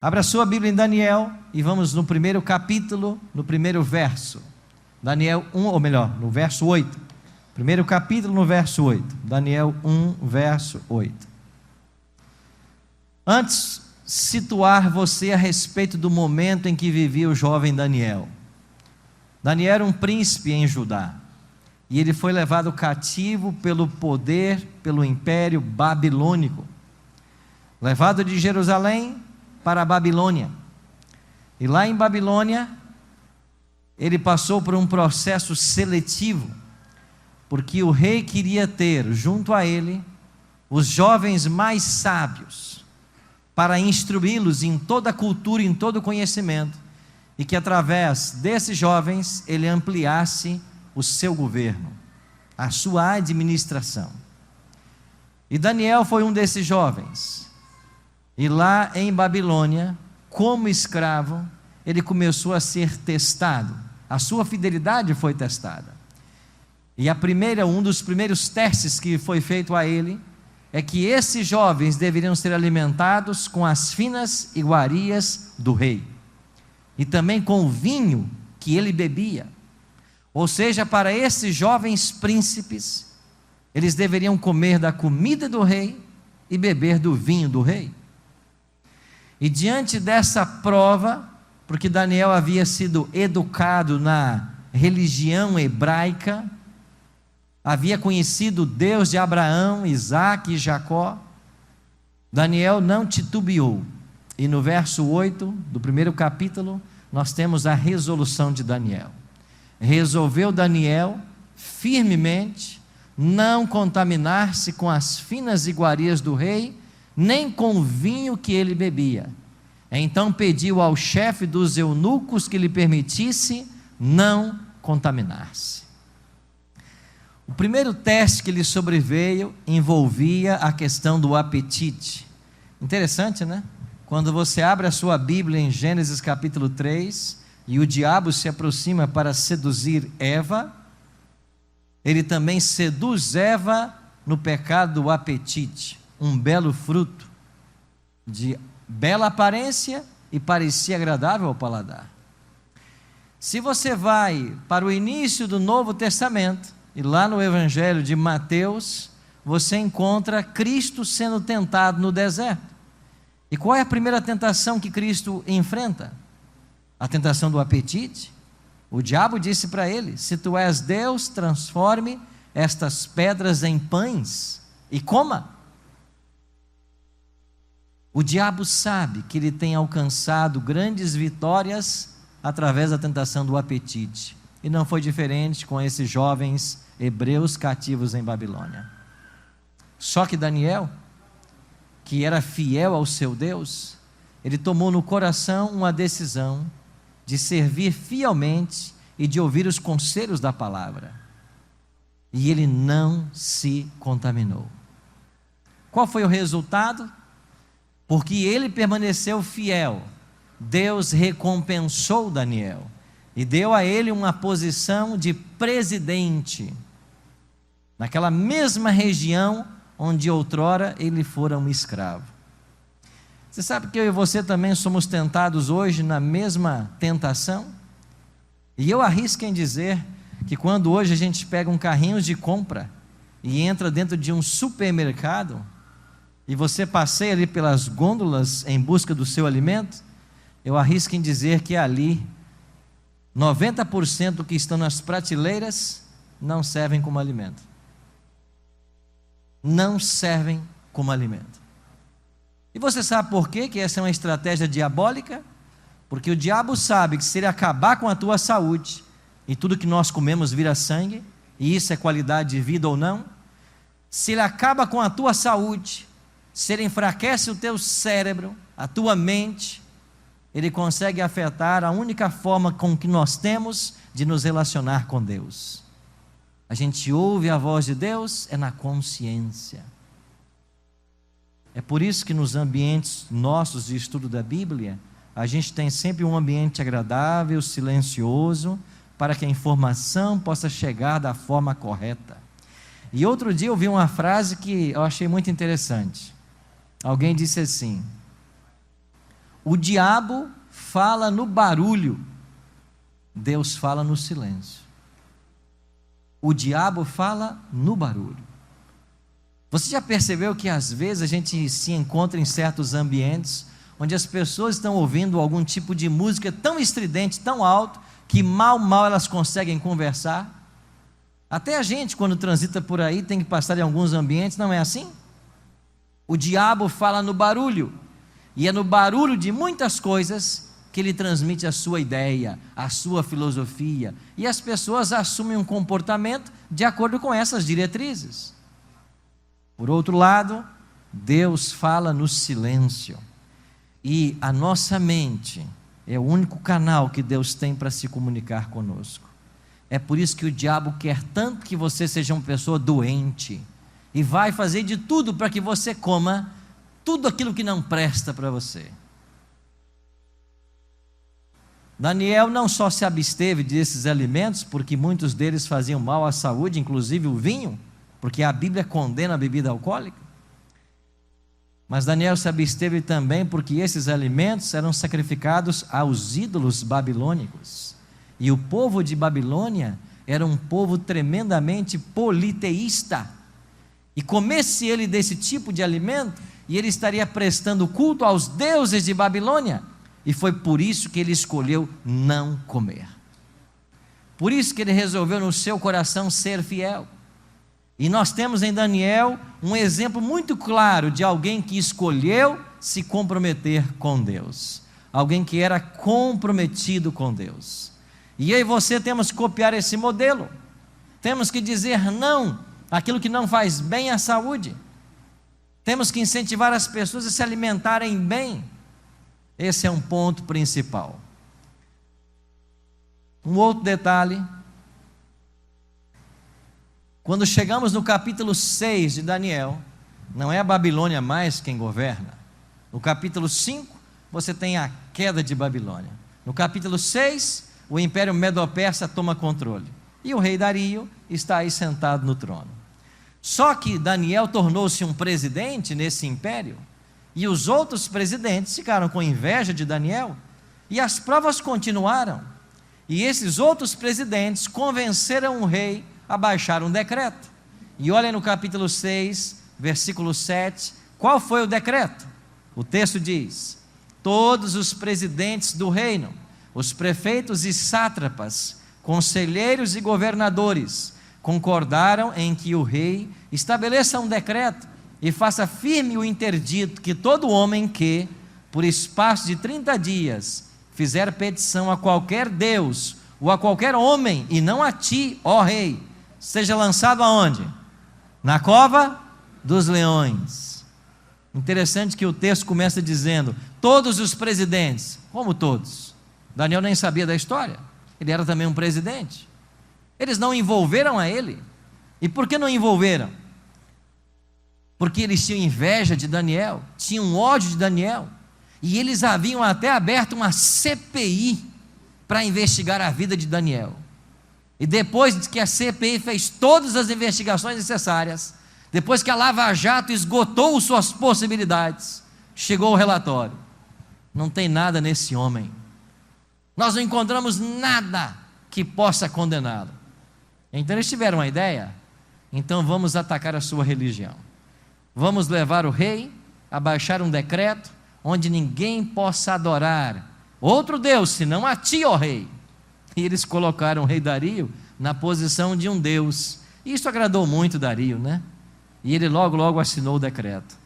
Abra sua Bíblia em Daniel e vamos no primeiro capítulo, no primeiro verso. Daniel 1, ou melhor, no verso 8. Primeiro capítulo, no verso 8. Daniel 1, verso 8. Antes, situar você a respeito do momento em que vivia o jovem Daniel. Daniel era um príncipe em Judá, e ele foi levado cativo pelo poder, pelo império babilônico. Levado de Jerusalém para a Babilônia, e lá em Babilônia ele passou por um processo seletivo, porque o rei queria ter junto a ele os jovens mais sábios, para instruí-los em toda a cultura, em todo o conhecimento, e que através desses jovens ele ampliasse o seu governo, a sua administração. E Daniel foi um desses jovens. E lá em Babilônia, como escravo, ele começou a ser testado. A sua fidelidade foi testada. E um dos primeiros testes que foi feito a ele, é que esses jovens deveriam ser alimentados com as finas iguarias do rei. E também com o vinho que ele bebia. Ou seja, para esses jovens príncipes, eles deveriam comer da comida do rei e beber do vinho do rei. E diante dessa prova, porque Daniel havia sido educado na religião hebraica, havia conhecido o Deus de Abraão, Isaque e Jacó, Daniel não titubeou. E no verso 8 do primeiro capítulo, nós temos a resolução de Daniel. Resolveu Daniel firmemente não contaminar-se com as finas iguarias do rei, nem com o vinho que ele bebia. Então pediu ao chefe dos eunucos que lhe permitisse não contaminar-se. O primeiro teste que lhe sobreveio envolvia a questão do apetite. Interessante, né? Quando você abre a sua Bíblia em Gênesis capítulo 3, e o diabo se aproxima para seduzir Eva, ele também seduz Eva no pecado do apetite. Um belo fruto, de bela aparência e parecia agradável ao paladar. Se você vai para o início do Novo Testamento, e lá no Evangelho de Mateus, você encontra Cristo sendo tentado no deserto. E qual é a primeira tentação que Cristo enfrenta? A tentação do apetite. O diabo disse para ele: se tu és Deus, transforme estas pedras em pães e coma. O diabo sabe que ele tem alcançado grandes vitórias através da tentação do apetite. E não foi diferente com esses jovens hebreus cativos em Babilônia. Só que Daniel, que era fiel ao seu Deus, ele tomou no coração uma decisão de servir fielmente e de ouvir os conselhos da palavra. E ele não se contaminou. Qual foi o resultado? Porque ele permaneceu fiel, Deus recompensou Daniel e deu a ele uma posição de presidente, naquela mesma região onde outrora ele fora um escravo. Você sabe que eu e você também somos tentados hoje na mesma tentação? E eu arrisco em dizer que quando hoje a gente pega um carrinho de compra e entra dentro de um supermercado, e você passeia ali pelas gôndolas em busca do seu alimento, eu arrisco em dizer que ali 90% do que estão nas prateleiras não servem como alimento. Não servem como alimento. E você sabe por quê que essa é uma estratégia diabólica? Porque o diabo sabe que se ele acabar com a tua saúde, e tudo que nós comemos vira sangue, e isso é qualidade de vida ou não, se ele acaba com a tua saúde, se ele enfraquece o teu cérebro, a tua mente, ele consegue afetar a única forma com que nós temos de nos relacionar com Deus. A gente ouve a voz de Deus, é na consciência. É por isso que nos ambientes nossos de estudo da Bíblia, a gente tem sempre um ambiente agradável, silencioso, para que a informação possa chegar da forma correta. E outro dia eu vi uma frase que eu achei muito interessante. Alguém disse assim: O diabo fala no barulho, Deus fala no silêncio. O diabo fala no barulho. Você já percebeu que às vezes a gente se encontra em certos ambientes onde as pessoas estão ouvindo algum tipo de música tão estridente, tão alto, que mal elas conseguem conversar? Até a gente, quando transita por aí, tem que passar em alguns ambientes, não é assim? O diabo fala no barulho, e é no barulho de muitas coisas que ele transmite a sua ideia, a sua filosofia, e as pessoas assumem um comportamento de acordo com essas diretrizes. Por outro lado, Deus fala no silêncio, e a nossa mente é o único canal que Deus tem para se comunicar conosco. É por isso que o diabo quer tanto que você seja uma pessoa doente, e vai fazer de tudo para que você coma tudo aquilo que não presta para você. Daniel não só se absteve desses alimentos, porque muitos deles faziam mal à saúde, inclusive o vinho, porque a Bíblia condena a bebida alcoólica. Mas Daniel se absteve também porque esses alimentos eram sacrificados aos ídolos babilônicos. E o povo de Babilônia era um povo tremendamente politeísta. E comesse ele desse tipo de alimento, e ele estaria prestando culto aos deuses de Babilônia. E foi por isso que ele escolheu não comer. Por isso que ele resolveu no seu coração ser fiel. E nós temos em Daniel um exemplo muito claro de alguém que escolheu se comprometer com Deus. Alguém que era comprometido com Deus. E eu e você temos que copiar esse modelo. Temos que dizer não àquilo que não faz bem à saúde. Temos que incentivar as pessoas a se alimentarem bem. Esse é um ponto principal. Um outro detalhe. Quando chegamos no capítulo 6 de Daniel, não é a Babilônia mais quem governa. No capítulo 5, você tem a queda de Babilônia. No capítulo 6, o Império Medo-Persa toma controle. E o rei Dario está aí sentado no trono. Só que Daniel tornou-se um presidente nesse império, e os outros presidentes ficaram com inveja de Daniel, e as provas continuaram. E esses outros presidentes convenceram o rei a baixar um decreto. E olhem no capítulo 6, versículo 7, qual foi o decreto? O texto diz: todos os presidentes do reino, os prefeitos e sátrapas, conselheiros e governadores, concordaram em que o rei estabeleça um decreto e faça firme o interdito que todo homem que, por espaço de 30 dias, fizer petição a qualquer Deus ou a qualquer homem, e não a ti, ó rei, seja lançado aonde? Na cova dos leões. Interessante que o texto começa dizendo: todos os presidentes. Como todos? Daniel nem sabia da história, ele era também um presidente. Eles não envolveram a ele. E por que não envolveram? Porque eles tinham inveja de Daniel, tinham ódio de Daniel, e eles haviam até aberto uma CPI para investigar a vida de Daniel. E depois que a CPI fez todas as investigações necessárias, depois que a Lava Jato esgotou suas possibilidades, chegou o relatório: não tem nada nesse homem, nós não encontramos nada que possa condená-lo. Então eles tiveram uma ideia: então vamos atacar a sua religião, vamos levar o rei a baixar um decreto onde ninguém possa adorar outro Deus senão a ti, ó rei. E eles colocaram o rei Dario na posição de um Deus. Isso agradou muito Dario, né? E ele logo assinou o decreto.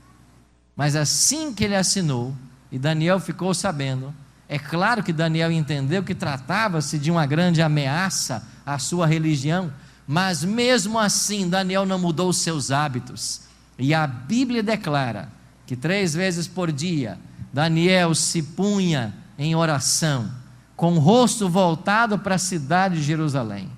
Mas assim que ele assinou, e Daniel ficou sabendo, é claro que Daniel entendeu que tratava-se de uma grande ameaça à sua religião, mas mesmo assim Daniel não mudou os seus hábitos. E a Bíblia declara que 3 vezes por dia Daniel se punha em oração, com o rosto voltado para a cidade de Jerusalém.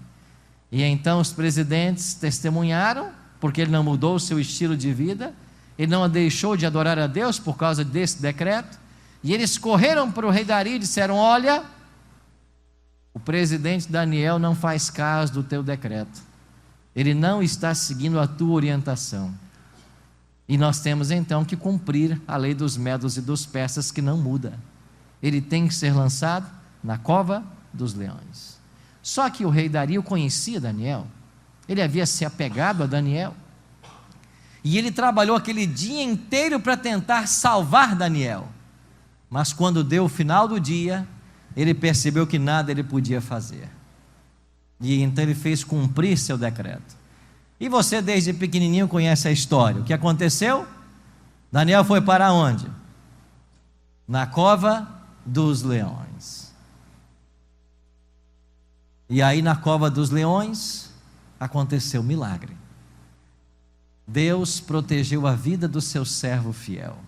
E então os presidentes testemunharam, porque ele não mudou o seu estilo de vida, ele não deixou de adorar a Deus por causa desse decreto, e eles correram para o rei Dario e disseram: olha, o presidente Daniel não faz caso do teu decreto, ele não está seguindo a tua orientação, e nós temos então que cumprir a lei dos medos e dos persas, que não muda. ele tem que ser lançado na cova dos leões. Só que o rei Dario conhecia Daniel, ele havia se apegado a Daniel, e ele trabalhou aquele dia inteiro para tentar salvar Daniel, mas quando deu o final do dia, ele percebeu que nada ele podia fazer, e então ele fez cumprir seu decreto. E você desde pequenininho conhece a história. O que aconteceu? Daniel foi para onde? Na cova dos leões. E aí na cova dos leões aconteceu um milagre. Deus protegeu a vida do seu servo fiel.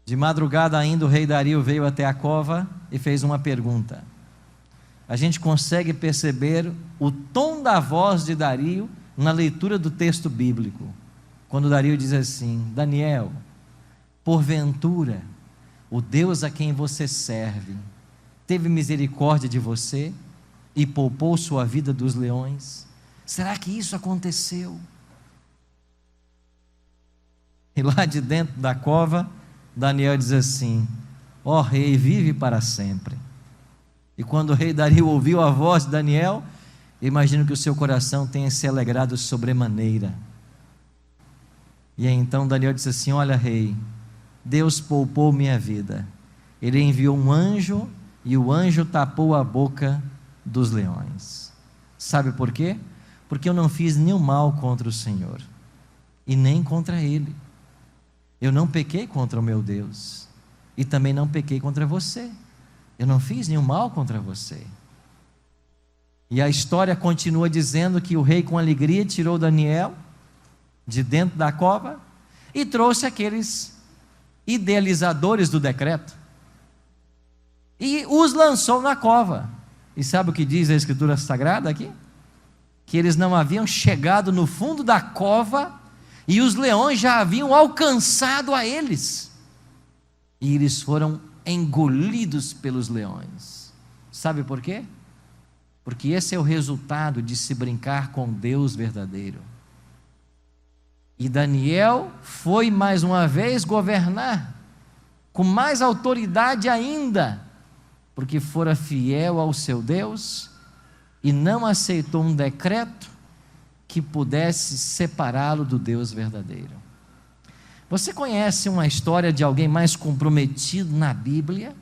De madrugada ainda o rei Dario veio até a cova e fez uma pergunta. A gente consegue perceber o tom da voz de Dario na leitura do texto bíblico, quando Dario diz assim: Daniel, porventura o Deus a quem você serve teve misericórdia de você e poupou sua vida dos leões? Será que isso aconteceu? E lá de dentro da cova, Daniel diz assim: ó rei, vive para sempre. E quando o rei Dario ouviu a voz de Daniel, imagino que o seu coração tenha se alegrado sobremaneira. E aí, então Daniel disse assim: olha rei, Deus poupou minha vida, ele enviou um anjo, e o anjo tapou a boca dos leões. Sabe por quê? Porque eu não fiz nenhum mal contra o Senhor, e nem contra ele. Eu não pequei contra o meu Deus, e também não pequei contra você. Eu não fiz nenhum mal contra você. E a história continua dizendo que o rei com alegria tirou Daniel de dentro da cova e trouxe aqueles idealizadores do decreto e os lançou na cova. E sabe o que diz a Escritura Sagrada aqui? Que eles não haviam chegado no fundo da cova e os leões já haviam alcançado a eles, e eles foram engolidos pelos leões. Sabe por quê? Porque esse é o resultado de se brincar com Deus verdadeiro. E Daniel foi mais uma vez governar com mais autoridade ainda, porque fora fiel ao seu Deus e não aceitou um decreto que pudesse separá-lo do Deus verdadeiro. Você conhece uma história de alguém mais comprometido na Bíblia?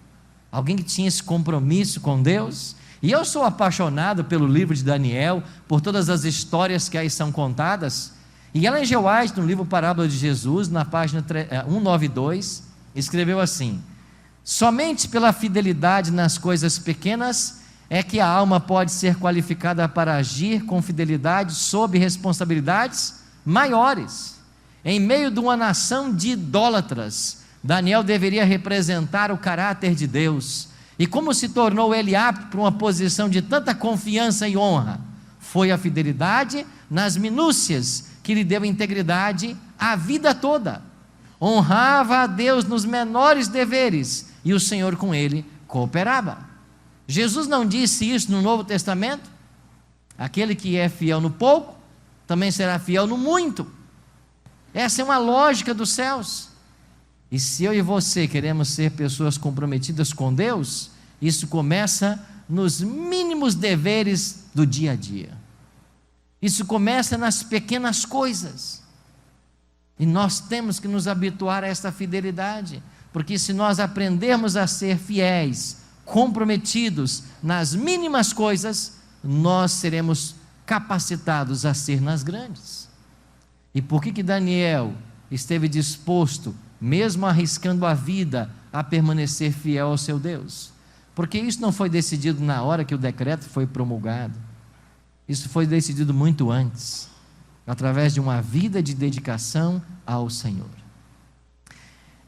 Alguém que tinha esse compromisso com Deus? E eu sou apaixonado pelo livro de Daniel, por todas as histórias que aí são contadas. E Ellen G. White, no livro Parábola de Jesus, na página 192, escreveu assim: somente pela fidelidade nas coisas pequenas é que a alma pode ser qualificada para agir com fidelidade sob responsabilidades maiores. Em meio de uma nação de idólatras, Daniel deveria representar o caráter de Deus. E como se tornou ele apto para uma posição de tanta confiança e honra? Foi a fidelidade nas minúcias que lhe deu integridade a vida toda. Honrava a Deus nos menores deveres e o Senhor com ele cooperava. Jesus não disse isso no Novo Testamento? Aquele que é fiel no pouco, também será fiel no muito. Essa é uma lógica dos céus. E se eu e você queremos ser pessoas comprometidas com Deus, isso começa nos mínimos deveres do dia a dia. Isso começa nas pequenas coisas. E nós temos que nos habituar a esta fidelidade, porque se nós aprendermos a ser fiéis, comprometidos nas mínimas coisas, nós seremos capacitados a ser nas grandes. E por que Daniel esteve disposto, mesmo arriscando a vida, a permanecer fiel ao seu Deus? Porque isso não foi decidido na hora que o decreto foi promulgado. Isso foi decidido muito antes, através de uma vida de dedicação ao Senhor.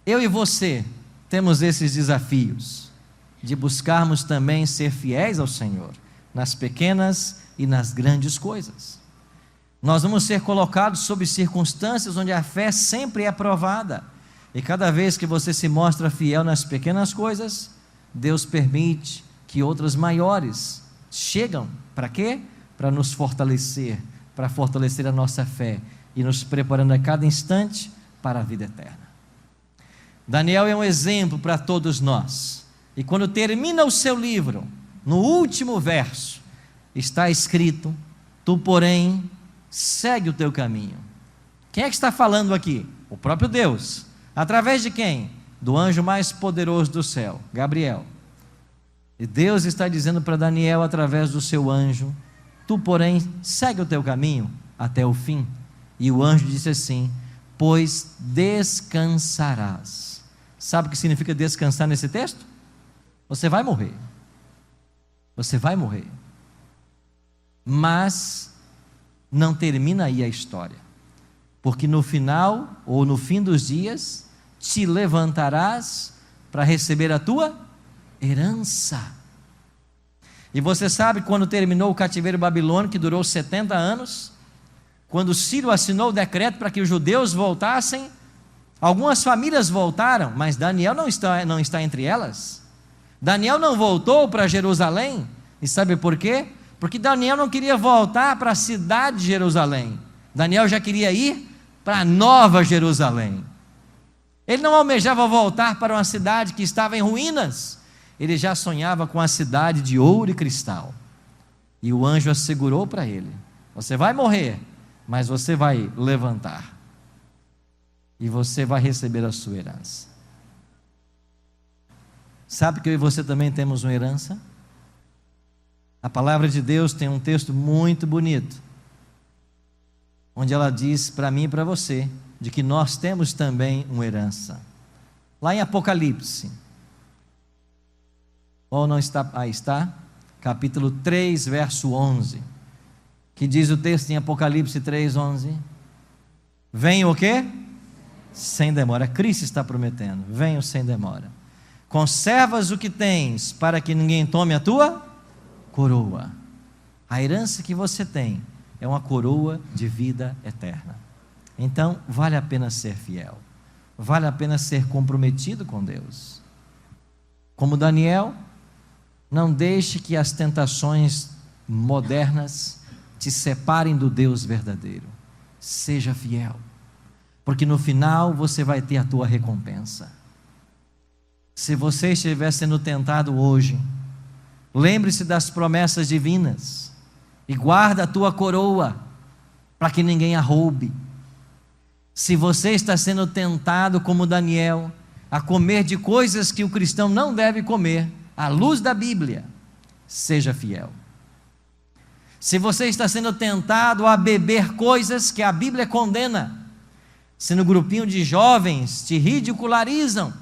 Eu e você temos esses desafios, de buscarmos também ser fiéis ao Senhor, nas pequenas e nas grandes coisas. Nós vamos ser colocados sob circunstâncias onde a fé sempre é provada, e cada vez que você se mostra fiel nas pequenas coisas, Deus permite que outras maiores chegam. Para quê? Para nos fortalecer, para fortalecer a nossa fé e nos preparando a cada instante para a vida eterna. Daniel é um exemplo para todos nós. E quando termina o seu livro, no último verso, está escrito: tu, porém, segue o teu caminho. Quem é que está falando aqui? O próprio Deus. Através de quem? Do anjo mais poderoso do céu, Gabriel. E Deus está dizendo para Daniel, através do seu anjo: tu, porém, segue o teu caminho até o fim. E o anjo disse assim: pois descansarás. Sabe o que significa descansar nesse texto? Você vai morrer. Você vai morrer. Mas não termina aí a história. Porque no final, ou no fim dos dias, te levantarás para receber a tua herança. E você sabe, quando terminou o cativeiro babilônico, que durou 70 anos, quando Ciro assinou o decreto para que os judeus voltassem, algumas famílias voltaram, mas Daniel não está entre elas. Daniel não voltou para Jerusalém. E sabe por quê? Porque Daniel não queria voltar para a cidade de Jerusalém. Daniel já queria ir para a Nova Jerusalém. Ele não almejava voltar para uma cidade que estava em ruínas. Ele já sonhava com a cidade de ouro e cristal. E o anjo assegurou para ele: você vai morrer, mas você vai levantar. E você vai receber a sua herança. Sabe que eu e você também temos uma herança? A palavra de Deus tem um texto muito bonito, onde ela diz para mim e para você, de que nós temos também uma herança. Lá em Apocalipse, ou não está? Aí está, capítulo 3, verso 11, que diz o texto em Apocalipse 3, 11: venho o quê? Sem demora. Cristo está prometendo: venho sem demora. Conservas o que tens, para que ninguém tome a tua coroa. A herança que você tem é uma coroa de vida eterna. Então, vale a pena ser fiel, vale a pena ser comprometido com Deus. Como Daniel, não deixe que as tentações modernas te separem do Deus verdadeiro. Seja fiel, porque no final você vai ter a tua recompensa. Se você estiver sendo tentado hoje, lembre-se das promessas divinas e guarda a tua coroa, para que ninguém a roube. Se você está sendo tentado, como Daniel, a comer de coisas que o cristão não deve comer, à luz da Bíblia, seja fiel. Se você está sendo tentado a beber coisas que a Bíblia condena, se no grupinho de jovens te ridicularizam,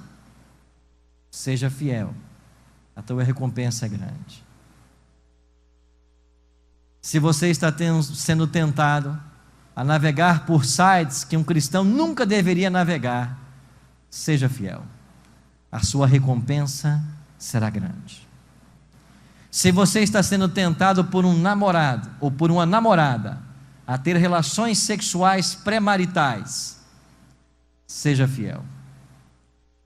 seja fiel, a tua recompensa é grande. Se você está sendo tentado a navegar por sites que um cristão nunca deveria navegar, seja fiel, a sua recompensa será grande. Se você está sendo tentado por um namorado ou por uma namorada a ter relações sexuais pré-maritais, seja fiel,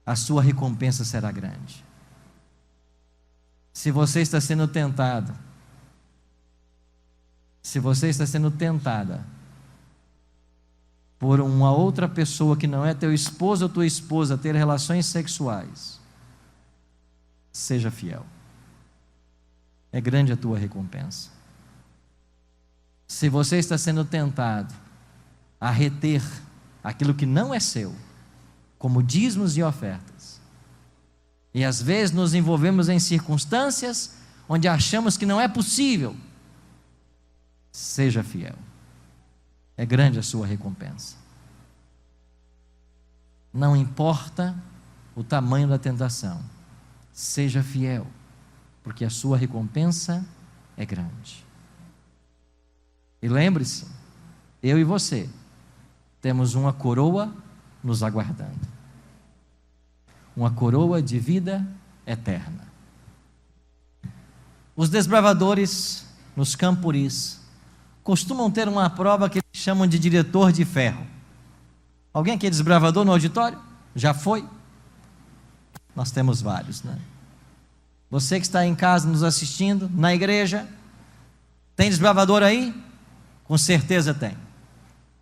a sua recompensa será grande. Se você está sendo tentado, se você está sendo tentada por uma outra pessoa que não é teu esposo ou tua esposa a ter relações sexuais, seja fiel, é grande a tua recompensa. Se você está sendo tentado a reter aquilo que não é seu, como dízimos e ofertas, e às vezes nos envolvemos em circunstâncias onde achamos que não é possível, seja fiel, é grande a sua recompensa. Não importa o tamanho da tentação, seja fiel, porque a sua recompensa é grande. E lembre-se, eu e você temos uma coroa nos aguardando, uma coroa de vida eterna. Os desbravadores nos campuris costumam ter uma prova que eles chamam de diretor de ferro. Alguém aqui é desbravador no auditório? Já foi? Nós temos vários, né? Você que está em casa nos assistindo, na igreja, tem desbravador aí? Com certeza tem.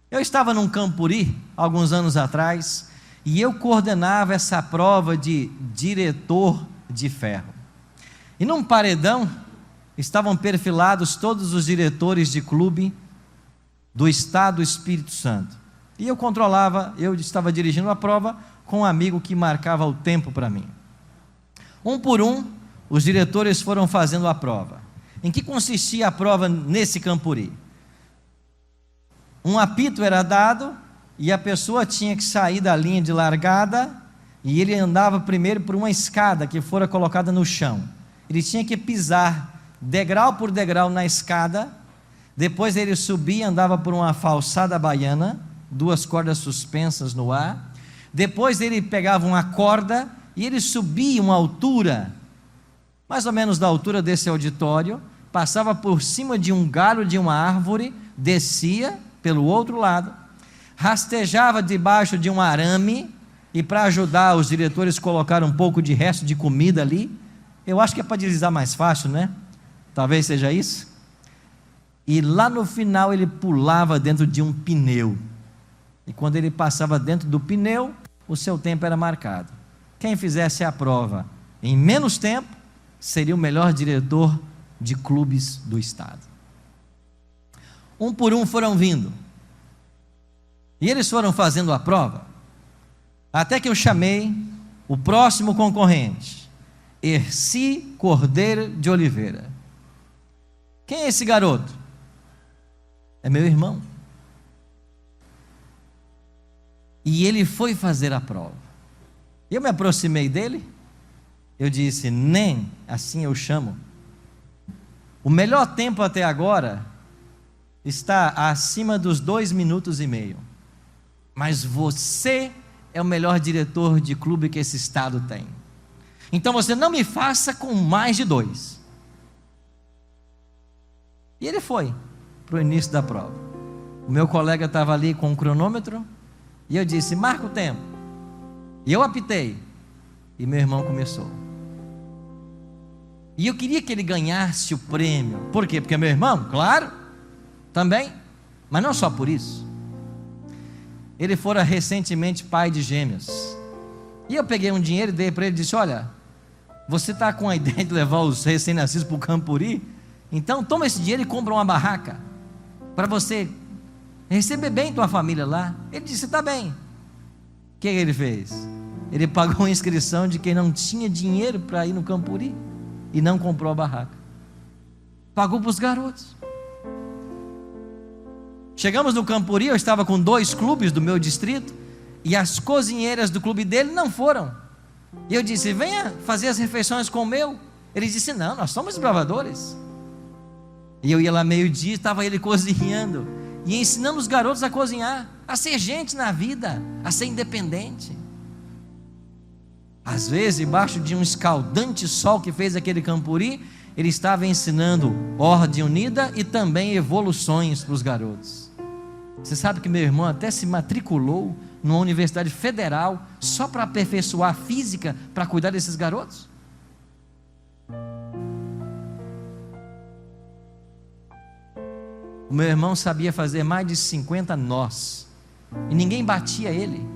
Eu estava num campuri, alguns anos atrás, e eu coordenava essa prova de diretor de ferro. E num paredão estavam perfilados todos os diretores de clube do estado do Espírito Santo. E eu estava dirigindo a prova com um amigo que marcava o tempo para mim. Um por um, os diretores foram fazendo a prova. Em que consistia a prova nesse Campuri? Um apito era dado e a pessoa tinha que sair da linha de largada e ele andava primeiro por uma escada que fora colocada no chão. Ele tinha que pisar degrau por degrau na escada, depois ele subia, andava por uma falsada baiana, 2 cordas suspensas no ar, depois ele pegava uma corda e ele subia uma altura, mais ou menos da altura desse auditório, passava por cima de um galho de uma árvore, descia pelo outro lado, rastejava debaixo de um arame, e para ajudar os diretores colocaram um pouco de resto de comida ali. Eu acho que é para deslizar mais fácil, né? Talvez seja isso. E lá no final ele pulava dentro de um pneu. E quando ele passava dentro do pneu, o seu tempo era marcado. Quem fizesse a prova em menos tempo, seria o melhor diretor de clubes do estado. Um por um foram vindo. E eles foram fazendo a prova, até que eu chamei o próximo concorrente, Erci Cordeiro de Oliveira. Quem é esse garoto? É meu irmão. E ele foi fazer a prova. Eu me aproximei dele, eu disse: nem assim eu chamo. O melhor tempo até agora está acima dos 2 minutos e meio. Mas você é o melhor diretor de clube que esse estado tem. Então você não me faça com mais de 2. E ele foi para o início da prova. O meu colega estava ali com o cronômetro, e eu disse: marca o tempo. E eu apitei, e meu irmão começou. E eu queria que ele ganhasse o prêmio. Por quê? Porque é meu irmão? Claro, também, mas não só por isso. Ele fora recentemente pai de gêmeos, e eu peguei um dinheiro e dei para ele e disse: olha, você está com a ideia de levar os recém-nascidos para o Campuri? Então toma esse dinheiro e compra uma barraca, para você receber bem tua família lá. Ele disse: está bem. O que ele fez? Ele pagou a inscrição de quem não tinha dinheiro para ir no Campuri, e não comprou a barraca, pagou para os garotos. Chegamos no Campuri, eu estava com 2 clubes do meu distrito, e as cozinheiras do clube dele não foram. E eu disse: venha fazer as refeições com o meu. Ele disse: não, nós somos bravadores. E eu ia lá meio-dia, estava ele cozinhando, e ensinando os garotos a cozinhar, a ser gente na vida, a ser independente. Às vezes, embaixo de um escaldante sol que fez aquele Campuri, ele estava ensinando ordem unida e também evoluções para os garotos. Você sabe que meu irmão até se matriculou numa universidade federal só para aperfeiçoar a física, para cuidar desses garotos? O meu irmão sabia fazer mais de 50 nós, e ninguém batia ele,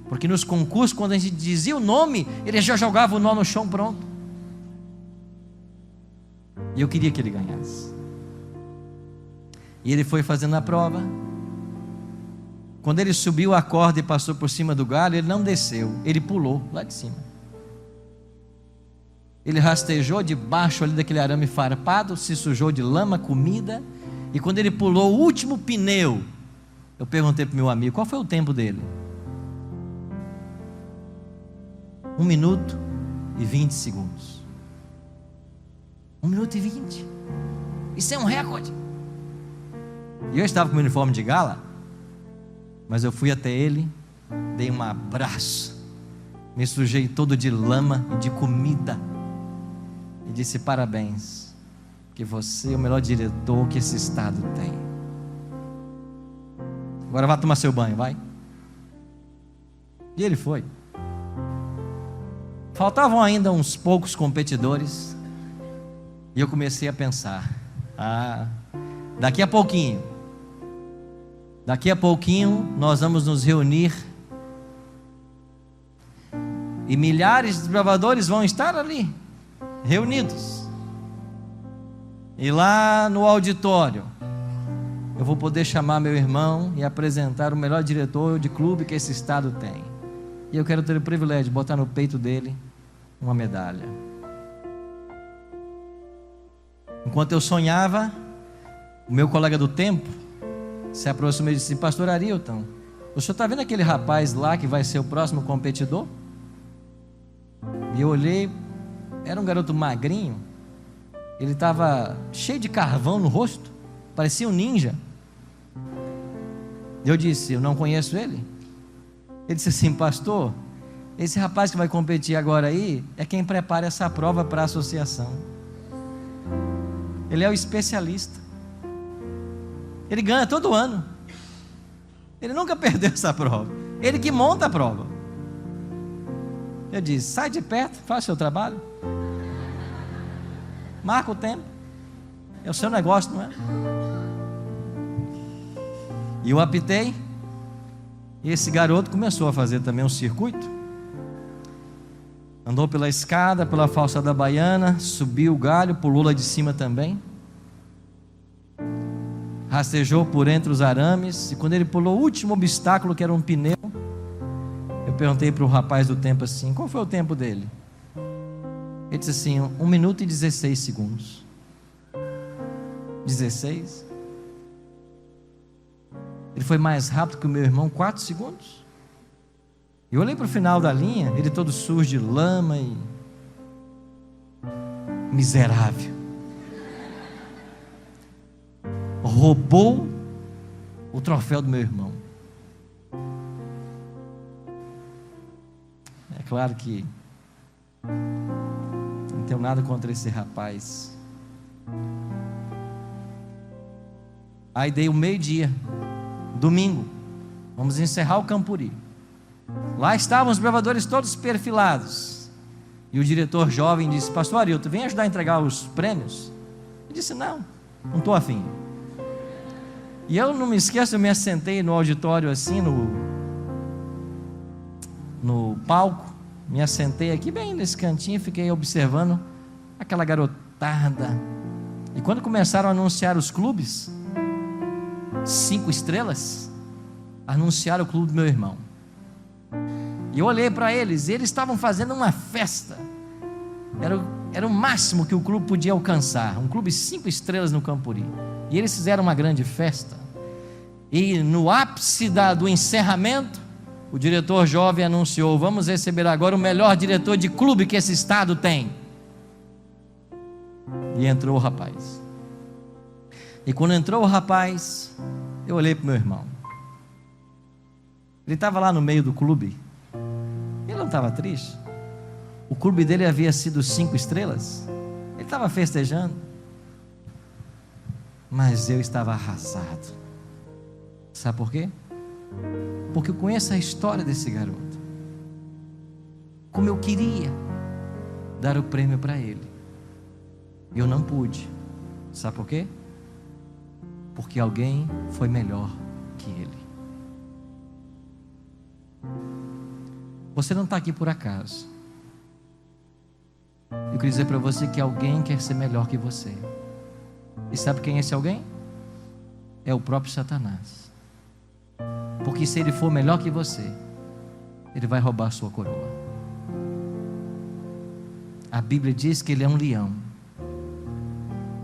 porque nos concursos, quando a gente dizia o nome, ele já jogava o nó no chão pronto. E eu queria que ele ganhasse. E ele foi fazendo a prova. Quando ele subiu a corda e passou por cima do galho, ele não desceu, ele pulou lá de cima. Ele rastejou debaixo ali daquele arame farpado, se sujou de lama, comida, e quando ele pulou o último pneu, eu perguntei para o meu amigo: qual foi o tempo dele? 1 minuto e 20 segundos. 1 minuto e 20. Isso é um recorde. E eu estava com o meu uniforme de gala, mas eu fui até ele, dei um abraço, me sujei todo de lama e de comida, e disse: parabéns, que você é o melhor diretor que esse estado tem. Agora vá tomar seu banho, vai. E ele foi. Faltavam ainda uns poucos competidores, e eu comecei a pensar: daqui a pouquinho nós vamos nos reunir E milhares de desbravadores vão estar ali, reunidos. E lá no auditório, eu vou poder chamar meu irmão e apresentar o melhor diretor de clube que esse estado tem. E eu quero ter o privilégio de botar no peito dele uma medalha. Enquanto eu sonhava, o meu colega do tempo se aproximou e disse: pastor Arilton, o senhor está vendo aquele rapaz lá que vai ser o próximo competidor? E eu olhei, era um garoto magrinho, ele estava cheio de carvão no rosto, parecia um ninja. Eu disse: eu não conheço ele. Ele disse assim: pastor, esse rapaz que vai competir agora aí é quem prepara essa prova para a associação. Ele é o especialista. Ele ganha todo ano. Ele nunca perdeu essa prova. Ele que monta a prova. Eu disse: sai de perto, faz o seu trabalho, marca o tempo, é o seu negócio, não é? E eu apitei, e esse garoto começou a fazer também um circuito. Andou pela escada, pela falsa da baiana, subiu o galho, pulou lá de cima também, rastejou por entre os arames, e quando ele pulou o último obstáculo, que era um pneu, eu perguntei para o rapaz do tempo assim: qual foi o tempo dele? Ele disse assim: 1 minuto e 16 segundos. 16? Ele foi mais rápido que o meu irmão, 4 segundos. Eu olhei para o final da linha, ele todo sujo de lama e miserável. Roubou o troféu do meu irmão. É claro que não tenho nada contra esse rapaz. Aí dei o meio-dia, domingo, vamos encerrar o Campuri. Lá estavam os bravadores todos perfilados, e o diretor jovem disse: pastor Arilton, vem ajudar a entregar os prêmios? Eu disse: não estou afim. E eu não me esqueço, eu me assentei no auditório assim, no palco, me assentei aqui bem nesse cantinho, fiquei observando aquela garotada. E quando começaram a anunciar os clubes, 5 estrelas, anunciaram o clube do meu irmão. E eu olhei para eles, e eles estavam fazendo uma festa. Era o máximo que o clube podia alcançar, um clube 5 estrelas no Campuri. E eles fizeram uma grande festa. E no ápice do encerramento, o diretor jovem anunciou: vamos receber agora o melhor diretor de clube que esse estado tem. E entrou o rapaz. E quando entrou o rapaz, eu olhei para o meu irmão. Ele estava lá no meio do clube. Ele não estava triste. O clube dele havia sido 5 estrelas. Ele estava festejando. Mas eu estava arrasado. Sabe por quê? Porque eu conheço a história desse garoto. Como eu queria dar o prêmio para ele, eu não pude. Sabe por quê? Porque alguém foi melhor que ele. Você não está aqui por acaso. Eu queria dizer para você que alguém quer ser melhor que você. E sabe quem é esse alguém? É o próprio Satanás. Porque se ele for melhor que você, ele vai roubar a sua coroa. A Bíblia diz que ele é um leão.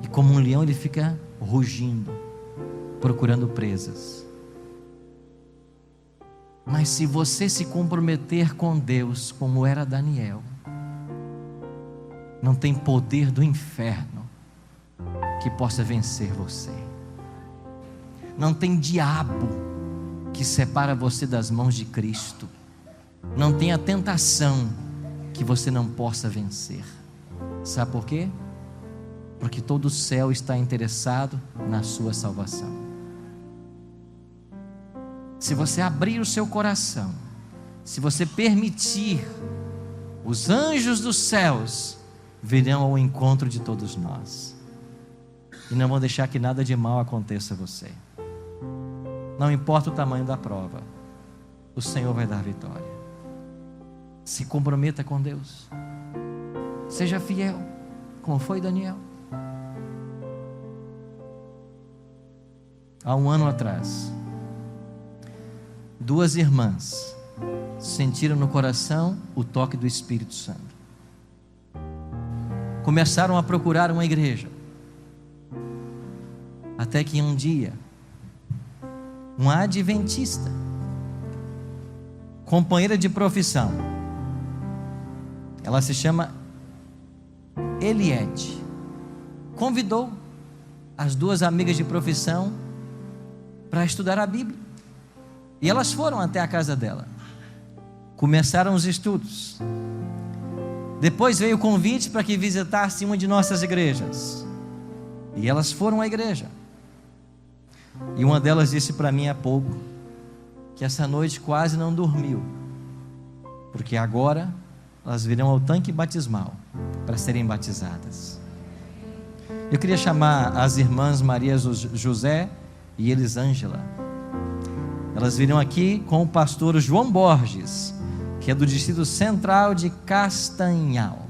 E como um leão ele fica rugindo, procurando presas. Mas se você se comprometer com Deus, como era Daniel, não tem poder do inferno que possa vencer você. Não tem diabo que separa você das mãos de Cristo. Não tem a tentação que você não possa vencer. Sabe por quê? Porque todo o céu está interessado na sua salvação. Se você abrir o seu coração, se você permitir, os anjos dos céus virão ao encontro de todos nós, e não vão deixar que nada de mal aconteça a você. Não importa o tamanho da prova, o Senhor vai dar vitória. Se comprometa com Deus. Seja fiel, como foi Daniel. Há um ano atrás, 2 irmãs sentiram no coração o toque do Espírito Santo. Começaram a procurar uma igreja. Até que um dia, uma adventista, companheira de profissão, ela se chama Eliette, convidou as 2 amigas de profissão para estudar a Bíblia. E elas foram até a casa dela. Começaram os estudos. Depois veio o convite para que visitasse uma de nossas igrejas. E elas foram à igreja. E uma delas disse para mim há pouco que essa noite quase não dormiu, porque agora elas virão ao tanque batismal para serem batizadas. Eu queria chamar as irmãs Maria José e Elisângela. Elas virão aqui com o pastor João Borges, que é do Distrito Central de Castanhal.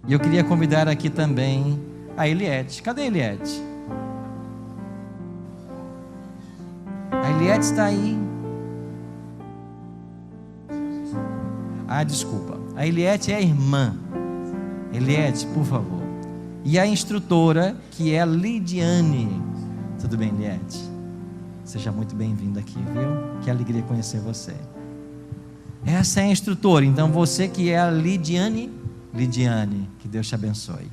E eu queria convidar aqui também a Eliette. Cadê a Eliette? A Eliette está aí. Desculpa. A Eliette é a irmã. Eliette, por favor. E a instrutora, que é a Lidiane. Tudo bem, Eliette? Seja muito bem-vinda aqui, viu? Que alegria conhecer você. Essa é a instrutora. Então você que é a Lidiane, que Deus te abençoe.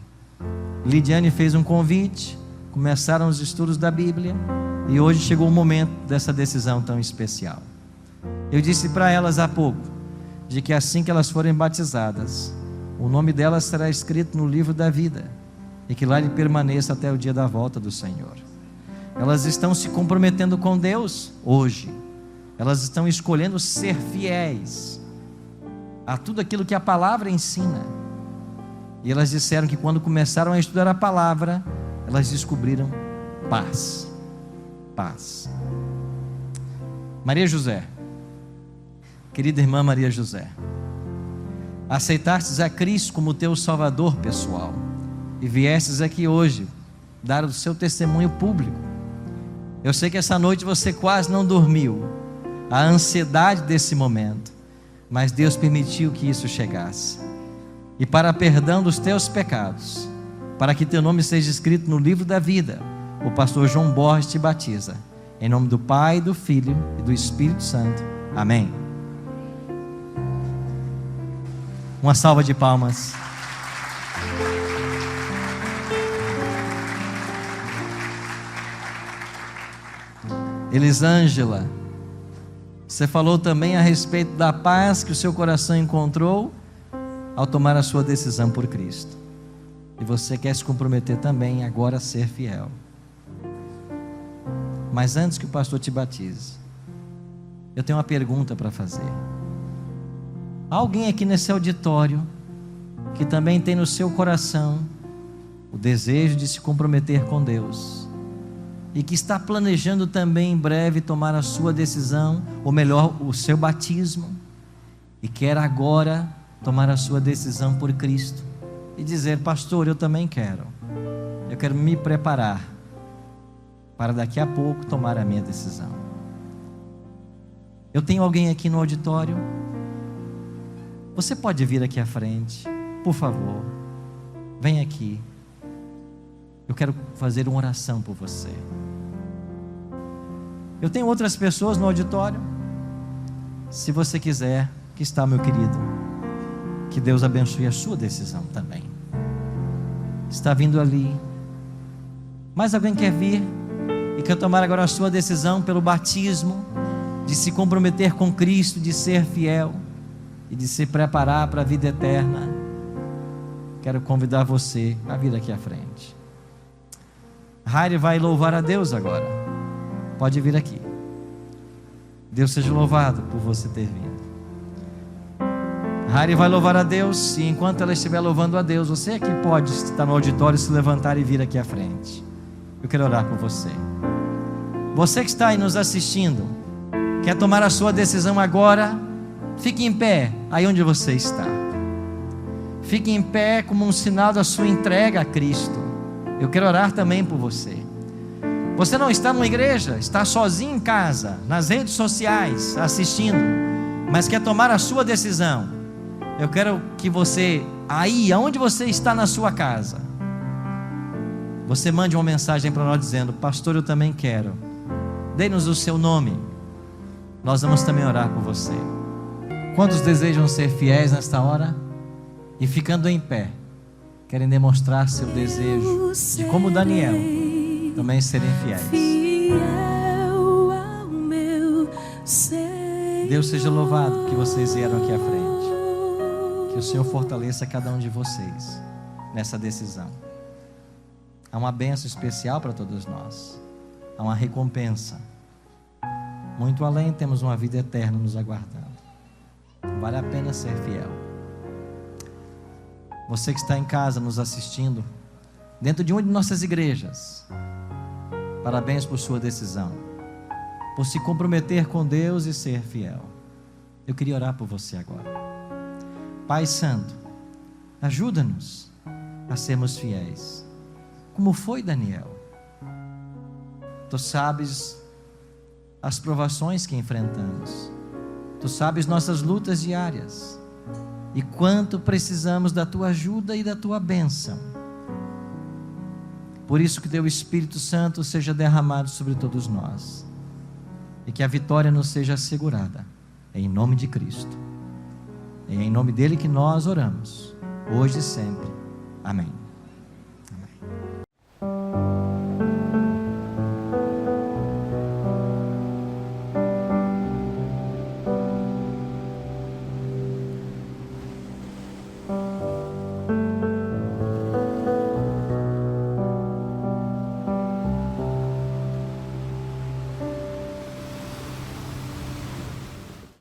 Lidiane fez um convite, começaram os estudos da Bíblia, e hoje chegou o momento dessa decisão tão especial. Eu disse para elas há pouco, de que assim que elas forem batizadas, o nome delas será escrito no livro da vida, e que lá ele permaneça até o dia da volta do Senhor. Elas estão se comprometendo com Deus hoje. Elas estão escolhendo ser fiéis a tudo aquilo que a palavra ensina. E elas disseram que quando começaram a estudar a palavra, elas descobriram paz. Paz. Maria José, querida irmã Maria José, aceitastes a Cristo como teu Salvador pessoal e viestes aqui hoje dar o seu testemunho público. Eu sei que essa noite você quase não dormiu, a ansiedade desse momento, mas Deus permitiu que isso chegasse. E para perdão dos teus pecados, para que teu nome seja escrito no livro da vida, o pastor João Borges te batiza. Em nome do Pai, do Filho e do Espírito Santo. Amém. Uma salva de palmas. Elisângela, você falou também a respeito da paz que o seu coração encontrou ao tomar a sua decisão por Cristo. E você quer se comprometer também agora a ser fiel. Mas antes que o pastor te batize, eu tenho uma pergunta para fazer. Há alguém aqui nesse auditório que também tem no seu coração o desejo de se comprometer com Deus e que está planejando também em breve tomar a sua decisão, ou melhor, o seu batismo, e quer agora tomar a sua decisão por Cristo e dizer: pastor, eu também quero me preparar para daqui a pouco tomar a minha decisão. Eu tenho alguém aqui no auditório. Você pode vir aqui à frente, por favor. Vem aqui. Eu quero fazer uma oração por você. Eu tenho outras pessoas no auditório. Se você quiser, que está, meu querido, que Deus abençoe a sua decisão também. Está vindo ali. Mais alguém quer vir e quer tomar agora a sua decisão pelo batismo, de se comprometer com Cristo, de ser fiel e de se preparar para a vida eterna? Quero convidar você a vir aqui à frente. Raire vai louvar a Deus agora. Pode vir aqui. Deus seja louvado por você ter vindo. Raire vai louvar a Deus, e enquanto ela estiver louvando a Deus, você aqui pode estar no auditório, se levantar e vir aqui à frente. Eu quero orar por você. Você que está aí nos assistindo, quer tomar a sua decisão agora, Fique em pé aí onde você está. Fique em pé como um sinal da sua entrega a Cristo. Eu quero orar também por você. Você não está numa igreja, está sozinho em casa, nas redes sociais, assistindo, mas quer tomar a sua decisão. Eu quero que você, aí aonde você está na sua casa, você mande uma mensagem para nós dizendo: pastor, eu também quero. Dê-nos o seu nome. Nós vamos também orar por você. Quantos desejam ser fiéis nesta hora? E ficando em pé, querem demonstrar seu desejo de, como Daniel, também serem fiéis. Deus seja louvado que vocês vieram aqui à frente. Que o Senhor fortaleça cada um de vocês nessa decisão. Há uma bênção especial para todos nós. Há uma recompensa. Muito além, temos uma vida eterna nos aguardando. Vale a pena ser fiel. Você que está em casa nos assistindo, dentro de uma de nossas igrejas, parabéns por sua decisão, por se comprometer com Deus e ser fiel. Eu queria orar por você agora. Pai Santo, ajuda-nos a sermos fiéis, como foi Daniel. Tu sabes as provações que enfrentamos, Tu sabes nossas lutas diárias, e quanto precisamos da Tua ajuda e da Tua bênção. Por isso que Teu Espírito Santo seja derramado sobre todos nós, e que a vitória nos seja assegurada, em nome de Cristo. É em nome dele que nós oramos, hoje e sempre. Amém.